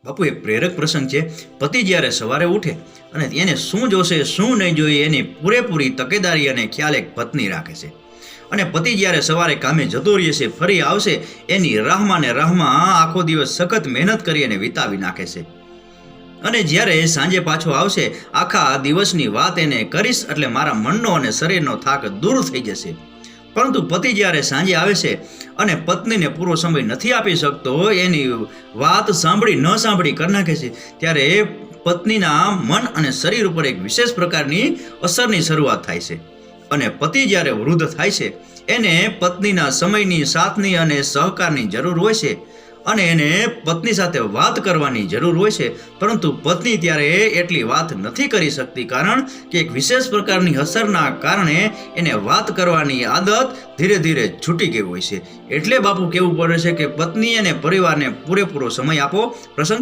બાપુ એક પ્રેરક પ્રસંગ છે. પતિ જ્યારે સવારે ઉઠે અને એને શું જોશે શું નહીં જોઈએ એની પૂરેપૂરી તકેદારી અને ખ્યાલ એક પત્ની રાખે છે. અને પતિ જ્યારે સવારે કામે જતો રહે છે, ફરી આવશે, એની રાહમાં ને રાહમાં આખો દિવસ સખત મહેનત કરી અને વિતાવી નાખે છે. અને જ્યારે સાંજે પાછો આવશે, આખા દિવસની વાત એને કરીશ એટલે મારા મનનો અને શરીરનો થાક દૂર થઈ જશે. પરંતુ પતિ જ્યારે સાંજે આવે છે અને પત્નીને પૂરો સમય નથી આપી શકતો, એની વાત સાંભળી ન સાંભળી કરી નાખે છે, ત્યારે પત્નીના મન અને શરીર ઉપર એક વિશેષ પ્રકારની અસરની શરૂઆત થાય છે. અને પતિ જ્યારે વૃદ્ધ થાય છે, એને પત્નીના સમયની, સાથની અને સહકારની જરૂર હોય છે અને એને પત્ની સાથે વાત કરવાની જરૂર હોય છે. પરંતુ પત્ની ત્યારે એટલી વાત નથી કરી શકતી, કારણ કે એક વિશેષ પ્રકારની અસરના કારણે એને વાત કરવાની આદત ધીરે ધીરે છૂટી ગઈ હોય છે. એટલે બાપુ કહેવું પડે છે કે પત્ની અને પરિવારને પૂરેપૂરો સમય આપો. પ્રસંગ